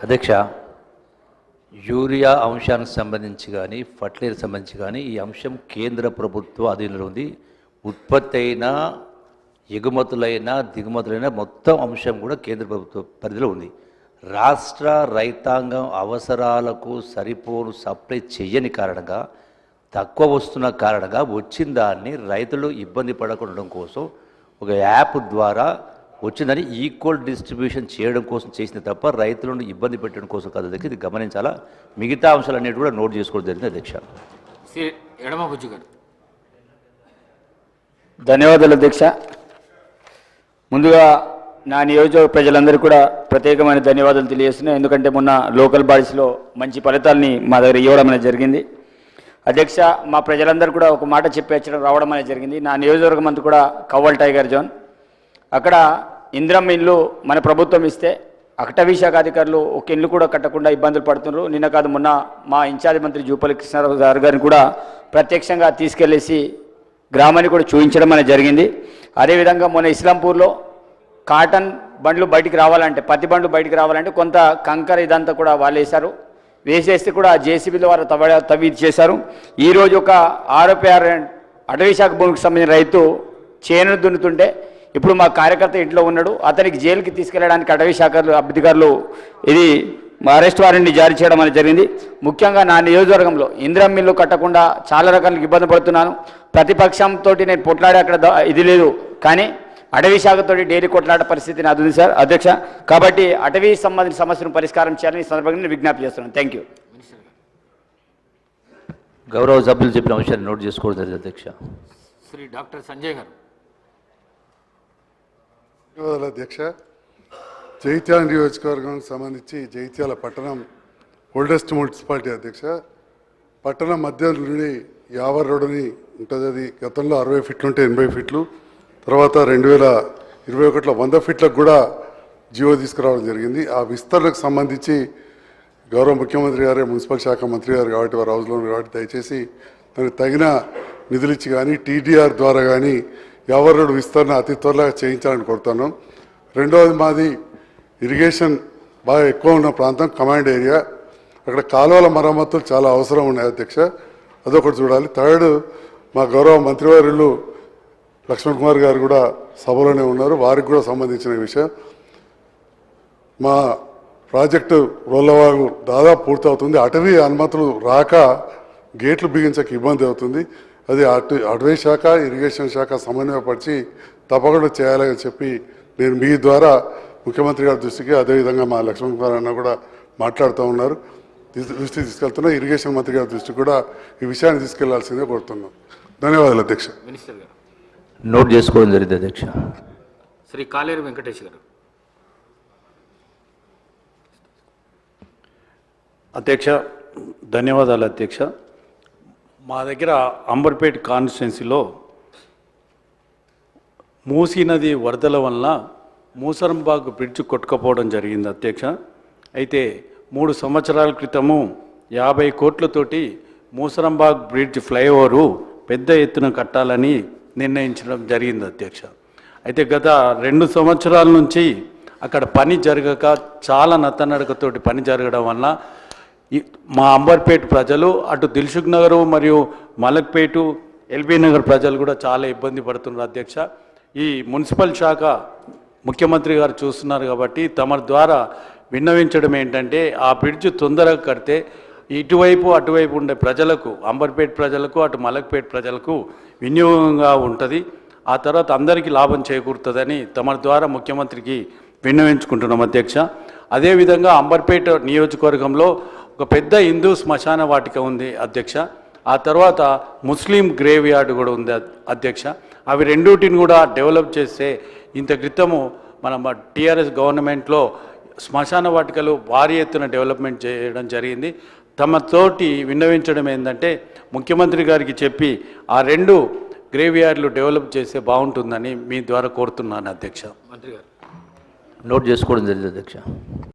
అధ్యక్ష, యూరియా అంశానికి సంబంధించి కానీ ఫర్టిలైజర్ సంబంధించి కానీ ఈ అంశం కేంద్ర ప్రభుత్వ అధీనంలో ఉంది. ఉత్పత్తి అయినా ఎగుమతులైనా దిగుమతులైనా మొత్తం అంశం కూడా కేంద్ర ప్రభుత్వ పరిధిలో ఉంది. రాష్ట్ర రైతాంగం అవసరాలకు సరిపోను సప్లై చేయని కారణంగా, తక్కువ వస్తున్న కారణంగా వచ్చిన దాన్ని రైతులు ఇబ్బంది పడకుండా కోసం ఒక యాప్ ద్వారా వచ్చిందని ఈక్వల్ డిస్ట్రిబ్యూషన్ చేయడం కోసం చేసింది తప్ప రైతులను ఇబ్బంది పెట్టడం కోసం కాదు అధ్యక్ష. ఇది గమనించాలా. మిగతా అంశాలన్నిటి కూడా నోట్ చేసుకోవడం జరిగింది అధ్యక్ష. ఎడమబుజ్జు గారు. ధన్యవాదాలు అధ్యక్ష. ముందుగా నా నియోజకవర్గ ప్రజలందరికీ కూడా ప్రత్యేకమైన ధన్యవాదాలు తెలియజేస్తున్నాయి. ఎందుకంటే మొన్న లోకల్ బాడీస్లో మంచి ఫలితాలని మా దగ్గర ఇవ్వడం అనేది జరిగింది. అధ్యక్ష, మా ప్రజలందరూ కూడా ఒక మాట చెప్పి రావడం అనేది జరిగింది. నా నియోజకవర్గం అంతా కూడా కవ్వల్ టైగర్ జోన్. అక్కడ ఇందిరమ్మ ఇల్లు మన ప్రభుత్వం ఇస్తే అటవీ శాఖ అధికారులు ఒక ఇల్లు కూడా కట్టకుండా ఇబ్బందులు పడుతున్నారు. నిన్న కాదు మొన్న మా ఇన్ఛార్జ్ మంత్రి జూపల్లి కృష్ణారావు గారిని కూడా ప్రత్యక్షంగా తీసుకెళ్లేసి గ్రామాన్ని కూడా చూపించడం అనేది జరిగింది. అదేవిధంగా మొన్న ఇస్లాంపూర్లో కాటన్ బండ్లు బయటికి రావాలంటే, పత్తి బండ్లు బయటికి రావాలంటే కొంత కంకర ఇదంతా కూడా వాళ్ళు వేశారు. వేసేస్తే కూడా జేసీబీ ద్వారా తవ్వి చేశారు. ఈరోజు ఒక ఆరోపి అటవీ శాఖ భూమికి సంబంధించిన రైతు చేను దున్నుతుంటే ఇప్పుడు మా కార్యకర్త ఇంట్లో ఉన్నాడు, అతనికి జైలుకి తీసుకెళ్లడానికి అటవీ శాఖ అధికారులు ఇది అరెస్ట్ వారెంట్ని జారీ చేయడం అనేది జరిగింది. ముఖ్యంగా నా నియోజకవర్గంలో ఇందిరమ్మ ఇల్లు కట్టకుండా చాలా రకాల ఇబ్బంది పడుతున్నాను. ప్రతిపక్షంతో నేను పొట్లాడే అక్కడ ఇది లేదు, కానీ అటవీ శాఖతో డైలీ కొట్లాడే పరిస్థితి నాది ఉంది సార్ అధ్యక్ష. కాబట్టి అటవీ సంబంధించిన సమస్యను పరిష్కారం చేయాలని ఈ సందర్భంగా నేను విజ్ఞప్తి చేస్తున్నాను. Thank you. గౌరవ సభ్యులు చెప్పిన అంశాన్ని నోట్ చేసుకోవడం జరిగింది అధ్యక్ష. శ్రీ డాక్టర్ సంజయ్ గారు. ధన్యవాదాలు అధ్యక్ష. జైత్యాల నియోజకవర్గానికి సంబంధించి జైత్యాల పట్టణం ఓల్డెస్ట్ మున్సిపాలిటీ అధ్యక్ష. పట్టణం మధ్య నుండి యావర్ రోడ్డుని ఉంటుంది. అది గతంలో 60 ఫీట్లు ఉంటే 80 ఫీట్లు, తర్వాత 2021లో 100 ఫీట్లకు కూడా జీవో తీసుకురావడం జరిగింది. ఆ విస్తరణకు సంబంధించి గౌరవ ముఖ్యమంత్రి గారే మున్సిపల్ శాఖ మంత్రి గారు కాబట్టి వారి హౌస్లో కాబట్టి దయచేసి దానికి తగిన నిధులు ఇచ్చి కానీ టీడీఆర్ ద్వారా కానీ యావర్ రోడ్డు విస్తరణ అతి త్వరగా చేయించాలని కోరుతున్నాం. రెండవది, మాది ఇరిగేషన్ బాగా ఎక్కువ ఉన్న ప్రాంతం కమాండ్ ఏరియా. అక్కడ కాలువల మరమ్మతులు చాలా అవసరం ఉన్నాయి అధ్యక్ష, అదొకటి చూడాలి. థర్డ్, మా గౌరవ మంత్రివర్యులు లక్ష్మణ్ కుమార్ గారు కూడా సభలోనే ఉన్నారు, వారికి కూడా సంబంధించిన విషయం. మా ప్రాజెక్టు రోల్లవాగు దాదాపు పూర్తవుతుంది. అటవీ అనుమతులు రాక గేట్లు బిగించక ఇబ్బంది అవుతుంది. అది అటవీ శాఖ ఇరిగేషన్ శాఖ సమన్వయపరిచి తప్పకుండా చేయాలని చెప్పి నేను మీ ద్వారా ముఖ్యమంత్రి గారి దృష్టికి, అదేవిధంగా మా లక్ష్మణ్ కుమార్ అన్న కూడా మాట్లాడుతూ ఉన్నారు, దృష్టికి తీసుకెళ్తున్నా. ఇరిగేషన్ మంత్రి గారి దృష్టికి కూడా ఈ విషయాన్ని తీసుకెళ్లాల్సిందే కోరుతున్నాం. ధన్యవాదాలు అధ్యక్ష. మినిస్టర్ గారు నోట్ చేసుకోవడం జరిగింది అధ్యక్ష. శ్రీ కాలేరు వెంకటేష్ గారు. అధ్యక్ష, ధన్యవాదాలు అధ్యక్ష. మా దగ్గర అంబర్పేట్ కాన్స్టిట్యున్సీలో మూసీ నది వరదల వల్ల మూసరంబాగ్ బ్రిడ్జ్ కొట్టుకపోవడం జరిగింది అధ్యక్ష. అయితే 3 సంవత్సరాల క్రితము 50 కోట్లతోటి మూసరంబాగ్ బ్రిడ్జ్ ఫ్లైఓవరు పెద్ద ఎత్తున కట్టాలని నిర్ణయించడం జరిగింది అధ్యక్ష. అయితే గత 2 సంవత్సరాల నుంచి అక్కడ పని జరగక, చాలా నత్తనడకతోటి పని జరగడం వల్ల మా అంబర్పేట ప్రజలు, అటు దిల్సుఖ్ నగరు మరియు మలక్పేటు, ఎల్బీ నగర్ ప్రజలు కూడా చాలా ఇబ్బంది పడుతున్నారు అధ్యక్ష. ఈ మున్సిపల్ శాఖ ముఖ్యమంత్రి గారు చూస్తున్నారు కాబట్టి తమ ద్వారా విన్నవించడం ఏంటంటే, ఆ బ్రిడ్జ్ తొందరగా కడితే ఇటువైపు అటువైపు ఉండే ప్రజలకు, అంబర్పేట ప్రజలకు అటు మలక్పేట ప్రజలకు వినియోగంగా ఉంటుంది. ఆ తర్వాత అందరికీ లాభం చేకూరుతుందని తమ ద్వారా ముఖ్యమంత్రికి విన్నవించుకుంటున్నాం అధ్యక్ష. అదేవిధంగా అంబర్పేట నియోజకవర్గంలో ఒక పెద్ద హిందూ శ్మశాన వాటిక ఉంది అధ్యక్ష. ఆ తర్వాత ముస్లిం గ్రేవ్ యార్డ్ కూడా ఉంది అధ్యక్ష. అవి రెండింటిని కూడా డెవలప్ చేస్తే, ఇంత క్రితము మన టీఆర్ఎస్ గవర్నమెంట్లో శ్మశాన వాటికలు భారీ ఎత్తున డెవలప్మెంట్ చేయడం జరిగింది. తమతోటి విన్నవించడం ఏంటంటే, ముఖ్యమంత్రి గారికి చెప్పి ఆ 2 గ్రేవ్ యార్డ్లు డెవలప్ చేస్తే బాగుంటుందని మీ ద్వారా కోరుతున్నాను అధ్యక్ష. మంత్రి గారు నోట్ చేసుకోవడం జరిగింది అధ్యక్ష.